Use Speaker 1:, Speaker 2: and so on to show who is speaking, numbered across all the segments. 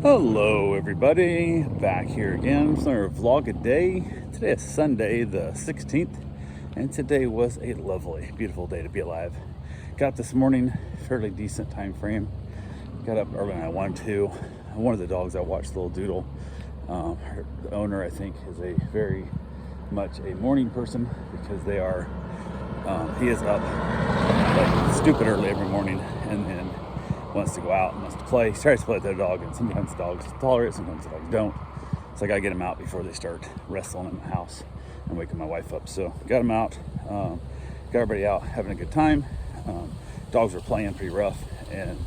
Speaker 1: Hello everybody, back here again with another vlog a day. Today is Sunday the 16th, and today was a lovely, beautiful day to be alive. Got up this morning, fairly decent time frame. Got up earlier than I wanted to. One of the dogs I watched, Little Doodle, the owner I think is a very much a morning person because they are, he is up like stupid early every morning and then wants to go out and wants to play. He tries to play with their dog, and sometimes the dogs tolerate it, sometimes the dogs don't. So I gotta get them out before they start wrestling in the house and waking my wife up. So got them out, got everybody out having a good time. Dogs were playing pretty rough, and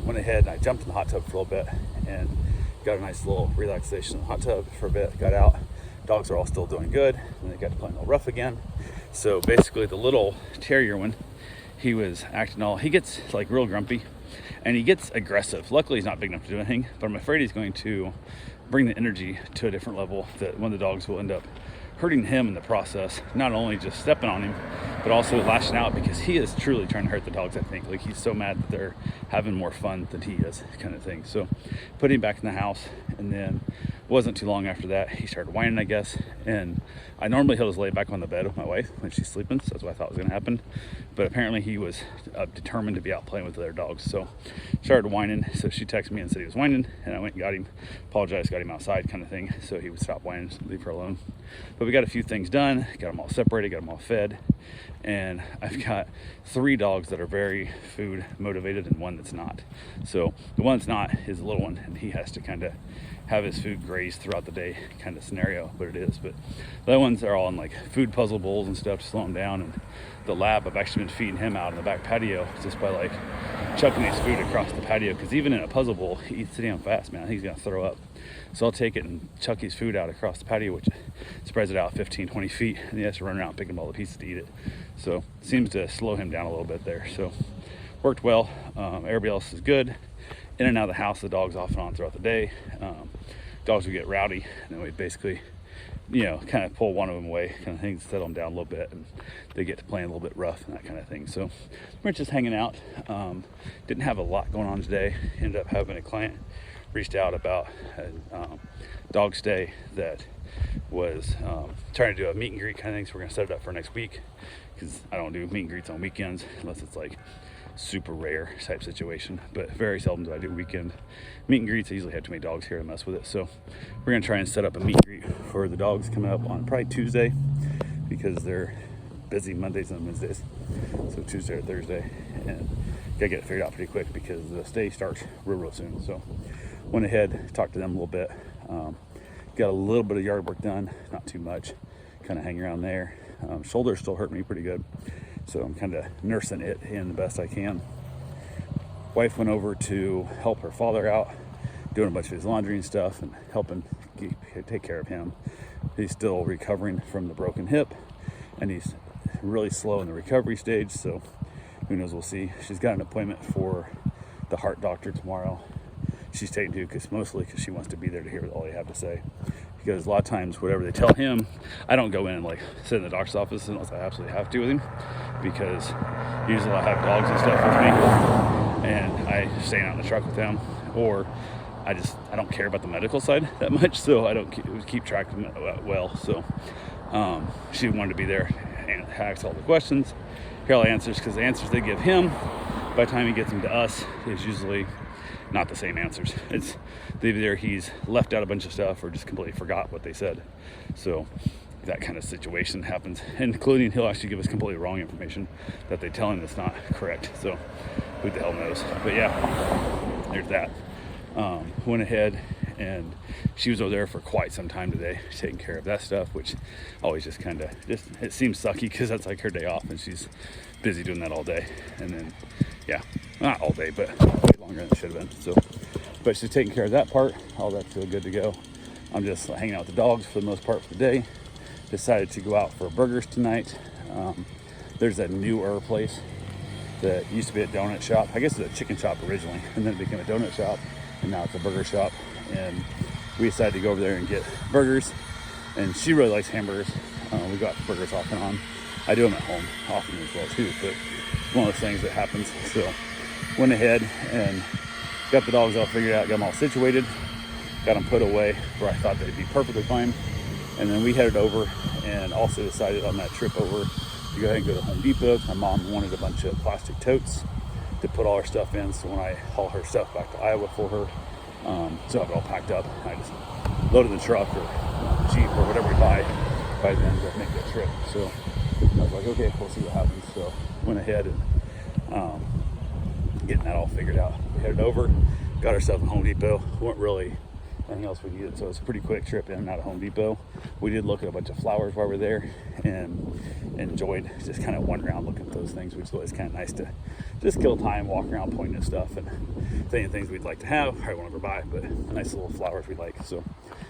Speaker 1: went ahead and I jumped in the hot tub for a little bit and got a nice little relaxation in the hot tub for a bit. Got out. Dogs are all still doing good, and they got to playing a little rough again. So basically, the little terrier one, he was acting all, he gets like real grumpy and he gets aggressive. Luckily he's not big enough to do anything, but I'm afraid he's going to bring the energy to a different level that one of the dogs will end up hurting him in the process, not only just stepping on him but also lashing out, because he is truly trying to hurt the dogs. I think like he's so mad that they're having more fun than he is, kind of thing. So put him back in the house, and then wasn't too long after that he started whining, I guess. And I normally he'll just lay back on the bed with my wife when she's sleeping, so that's what I thought was going to happen. But apparently he was determined to be out playing with their dogs, so started whining. So she texted me and said he was whining, and I went and got him, apologized, got him outside, kind of thing, so he would stop whining, leave her alone. But we got a few things done, got them all separated, got them all fed, and I've got 3 dogs that are very food motivated and one that's not. So the one that's not is a little one, and he has to kind of have his food grazed throughout the day kind of scenario, but it is. But the other ones are all in like food puzzle bowls and stuff to slow him down. And the lab, I've actually been feeding him out in the back patio just by like chucking his food across the patio, because even in a puzzle bowl he eats it down fast, man. He's gonna throw up. So I'll take it and chuck his food out across the patio, which spreads it out 15-20 feet, and he has to run around picking all the pieces to eat it. So it seems to slow him down a little bit there. So worked well. Everybody else is good. In and out of the house, the dogs off and on throughout the day. Dogs would get rowdy, and then we basically, kind of pull one of them away, kind of thing, settle them down a little bit, and they get to playing a little bit rough and that kind of thing. So we're just hanging out. Didn't have a lot going on today. Ended up having a client reached out about a dog stay that was trying to do a meet and greet kind of thing. So we're gonna set it up for next week, because I don't do meet and greets on weekends unless it's like super rare type situation, but very seldom do I do weekend meet and greets. I usually have too many dogs here to mess with it. So we're gonna try and set up a meet and greet for the dogs coming up on probably Tuesday, because they're busy Mondays and Wednesdays. So Tuesday or Thursday, and gotta get it figured out pretty quick because the stay starts real soon. So went ahead, talked to them a little bit, got a little bit of yard work done, not too much, kind of hanging around there. Shoulder still hurt me pretty good, so I'm kind of nursing it in the best I can. Wife went over to help her father out, doing a bunch of his laundry and stuff and helping take care of him. He's still recovering from the broken hip, and he's really slow in the recovery stage, so who knows, we'll see. She's got an appointment for the heart doctor tomorrow. She's taking to, mostly because she wants to be there to hear all they have to say. Because a lot of times, whatever they tell him, I don't go in and like sit in the doctor's office unless I absolutely have to with him, because usually I have dogs and stuff with me, and I just stay out in the truck with them, or I don't care about the medical side that much, so I don't keep track of it well. So she wanted to be there and ask all the questions, hear all the answers, because the answers they give him, by the time he gets them to us, is usually not the same answers. It's either he's left out a bunch of stuff or just completely forgot what they said. So that kind of situation happens, including he'll actually give us completely wrong information that they tell him that's not correct. So who the hell knows? But yeah, there's that. Went ahead, and she was over there for quite some time today taking care of that stuff, which always just kind of it seems sucky because that's like her day off and she's busy doing that all day. And then not all day, but way longer than it should have been. So but she's taking care of that part. All that's still good to go. I'm just hanging out with the dogs for the most part for the day. Decided to go out for burgers tonight. There's a newer place that used to be a donut shop. I guess it's a chicken shop originally, and then it became a donut shop, and now it's a burger shop. And we decided to go over there and get burgers, and she really likes hamburgers. We got burgers off and on. I do them at home often as well too, but it's one of those things that happens. So went ahead and got the dogs all figured out, got them all situated, got them put away where I thought they'd be perfectly fine. And then we headed over and also decided on that trip over to go ahead and go to Home Depot. My mom wanted a bunch of plastic totes to put all her stuff in, so when I haul her stuff back to Iowa for her, so I have it all packed up. I just loaded the truck or Jeep or whatever we buy then to make that trip. So I was like, okay, we'll see what happens. So went ahead and getting that all figured out. We headed over, got ourselves at Home Depot. Weren't really anything else we needed, so it was a pretty quick trip in and out of Home Depot. We did look at a bunch of flowers while we were there and enjoyed just kind of wandering around looking at those things, which is always kind of nice to just kill time, walk around pointing at stuff and saying things we'd like to have, probably won't ever buy, but nice little flowers we like. So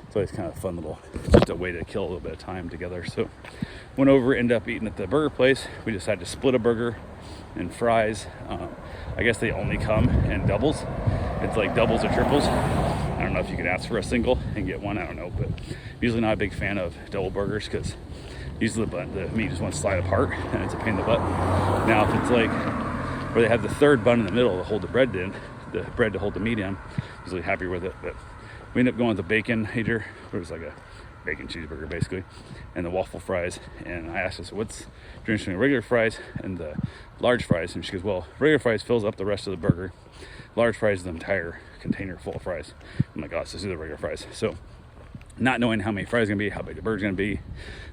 Speaker 1: it's always kind of a fun little, just a way to kill a little bit of time together. So went over, ended up eating at the burger place. We decided to split a burger and fries. I guess they only come in doubles. It's like doubles or triples. I don't know if you could ask for a single and get one, I don't know, but usually not a big fan of double burgers because usually the meat just wants to slide apart and it's a pain in the butt. Now if it's like where they have the third bun in the middle to hold the bread to hold the meat in, usually happier with it. But we ended up going with the bacon eater. It was like a bacon cheeseburger basically, and the waffle fries. And I asked her, so what's traditionally regular fries and the large fries? And she goes, well, regular fries fills up the rest of the burger. Large fries is the entire container full of fries. I'm like, oh, let's just do the regular fries. So not knowing how many fries gonna be, how big the burger's gonna be,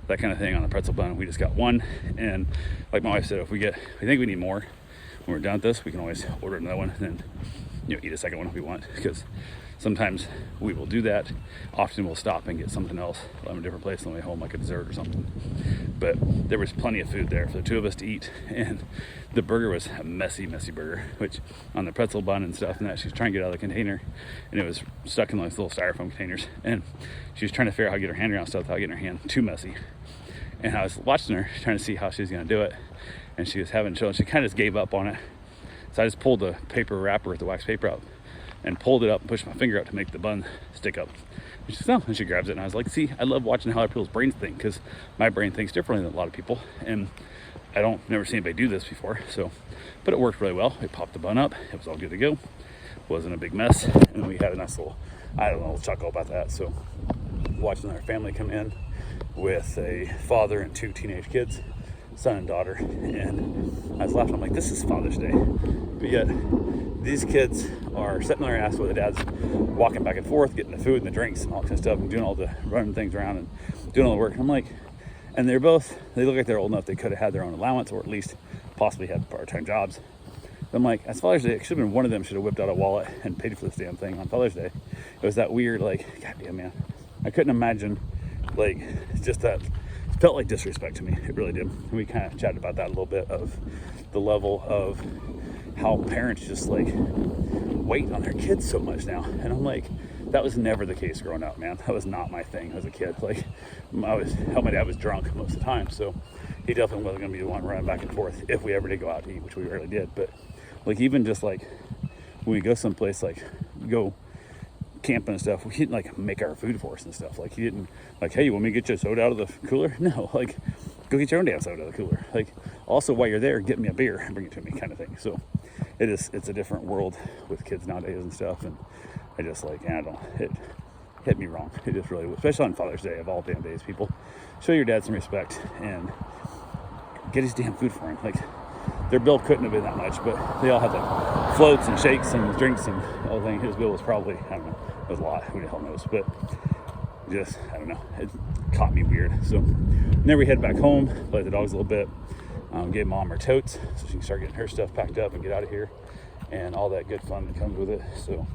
Speaker 1: that kind of thing on the pretzel bun, we just got one. And like my wife said, if we think we need more when we're done with this, we can always order another one and then eat a second one if we want, because sometimes we will do that. Often we'll stop and get something else from a different place on the way home, like a dessert or something. But there was plenty of food there for the two of us to eat, and the burger was a messy burger, which on the pretzel bun and stuff and that, she was trying to get out of the container and it was stuck in those little styrofoam containers, and she was trying to figure out how to get her hand around stuff without getting her hand too messy. And I was watching her trying to see how she was going to do it, and she was having trouble. She kind of just gave up on it. So I just pulled the paper wrapper, the wax paper out, and pulled it up and pushed my finger out to make the bun stick up. And she says, no, and she grabs it. And I was like, see, I love watching how other people's brains think, because my brain thinks differently than a lot of people. And I never seen anybody do this before. So, but it worked really well. We popped the bun up. It was all good to go. Wasn't a big mess. And we had a nice little, chuckle about that. So watching our family come in with a father and two teenage kids, son and daughter, and I was laughing. I'm like, this is Father's Day, but yet these kids are sitting on their ass while the dad's walking back and forth, getting the food and the drinks and all that kind of stuff, and doing all the running things around and doing all the work. And I'm like, and they look like they're old enough they could have had their own allowance, or at least possibly had part-time jobs. I'm like, as Father's Day, it should have been one of them should have whipped out a wallet and paid for this damn thing on Father's Day. It was that weird, like, goddamn, man, I couldn't imagine, like, just that. It felt like disrespect to me. It really did. And we kind of chatted about that a little bit, of the level of how parents just like wait on their kids so much now. And I'm like, that was never the case growing up, man. That was not my thing as a kid. Like, my dad was drunk most of the time, so he definitely wasn't going to be the one running back and forth if we ever did go out to eat, which we rarely did. But like, even just like when we go someplace, like go camping and stuff, we didn't like make our food for us and stuff. Like, he didn't like, hey, you want me to get you a soda out of the cooler? No, like, go get your own damn soda out of the cooler. Like, also while you're there, get me a beer and bring it to me, kind of thing. So it's a different world with kids nowadays and stuff. And I just like, it hit me wrong. It just really, especially on Father's Day of all damn days, people show your dad some respect and get his damn food for him. Like, their bill couldn't have been that much, but they all had like floats and shakes and drinks and all the thing. His bill was probably, I don't know, it was a lot. Who the hell knows? But just, I don't know. It caught me weird. So then we head back home, play with the dogs a little bit, gave Mom her totes so she can start getting her stuff packed up and get out of here and all that good fun that comes with it. So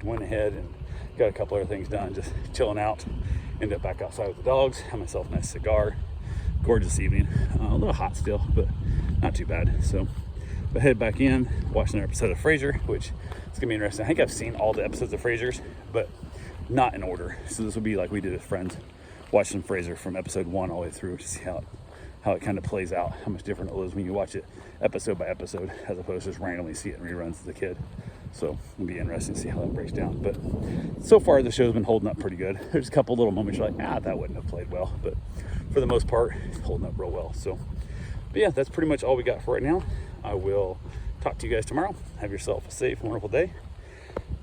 Speaker 1: went ahead and got a couple other things done, just chilling out. Ended up back outside with the dogs, had myself a nice cigar. Gorgeous evening. A little hot still, but not too bad. So I headed back in, watching another episode of Frasier, which is gonna be interesting. I think I've seen all the episodes of Frasier, but not in order. So this will be like we did with friends, watching Frasier from episode 1 all the way through to see how it kind of plays out, how much different it is when you watch it episode by episode, as opposed to just randomly see it in reruns as a kid. So it'll be interesting to see how that breaks down. But so far the show's been holding up pretty good. There's a couple little moments you're like, that wouldn't have played well, but for the most part, it's holding up real well. So, but yeah, that's pretty much all we got for right now. I will talk to you guys tomorrow. Have yourself a safe, wonderful day,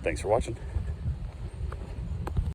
Speaker 1: Thanks for watching.